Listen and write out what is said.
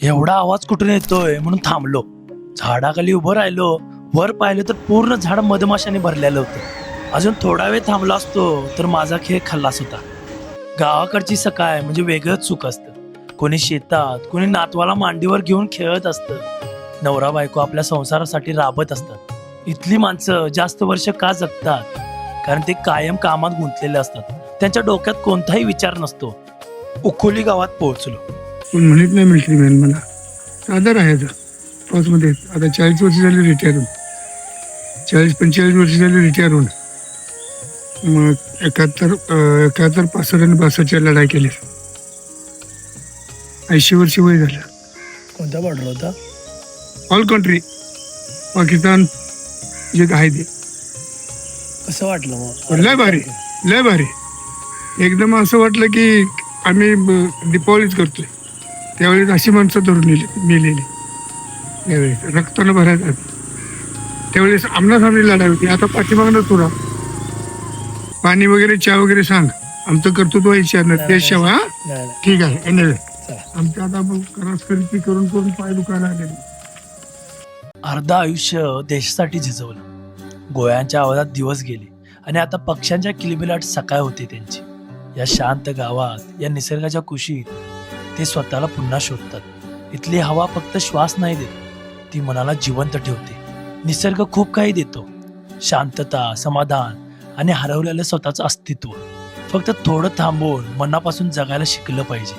एवढा आवाज कुठून येतोय म्हणून थांबलो. झाडाखाली उभं राहिलो. वर पाहिलं तर पूर्ण झाड मधमाशाने भरलेलं होतं. अजून थोडा वेळ थांबलो असतो तर माझा खेळ खल्लास होता. गावाकडची सकाळ म्हणजे वेगळंच सुख असतं. कोणी शेतात, कोणी नातवाला मांडीवर घेऊन खेळत असतं. नवरा बायको आपल्या संसारासाठी राबत असतात. इथली माणसं जास्त वर्ष का जगतात? कारण ते कायम कामात गुंतलेले असतात. त्यांच्या डोक्यात कोणताही विचार नसतो. उखोली गावात पोहोचलो. पण म्हणत नाही मिलिटरी मॅन मला आधार आहे आता फौजमध्ये. आता 40 वर्ष झाली रिटायर होऊन. 40-45 वर्ष झाली रिटायर होऊन. मग 71, 65 आणि 62च्या लढाई केली. 80 वर्ष वय झालं. कोणता बॉर्डर होता? ऑल कंट्री पाकिस्तान जे आहे ते. कसं वाटलं मग? लय भारी, लय भारी. एकदम असं वाटलं की आम्ही दीपावलीच करतोय. त्यावेळेस अशी माणसं धरून मेलेली. त्यावेळेस रक्तानं भरायचं. त्यावेळेस आमनासामनी लढाई होती. आता पाठीमागनं तुरा पाणी वगैरे चहा वगैरे सांग. आमचं कर्तृत्व विचारणार देश सेवा. हा नाही, ठीक आहे. एनवे चला. आमच्या आता करासकरी करून करून पाय दुखायला आलेले. अर्ध आयुष्य देशासाठी झिजवलं. गोळ्यांच्या आवाजात दिवस गेले आणि आता पक्ष्यांच्या किलबिलाट सकाळ होते त्यांची. या शांत गावात, या निसर्गाच्या कुशीत ते स्वतःला पुन्हा शोधतात. इथली हवा फक्त श्वास नाही देत, ती मनाला जिवंत ठेवते. निसर्ग खूप काही देतो. शांतता, समाधान आणि हरवलेलं स्वतःचं अस्तित्व. फक्त थोडं थांबून मनापासून जगायला शिकलं पाहिजे.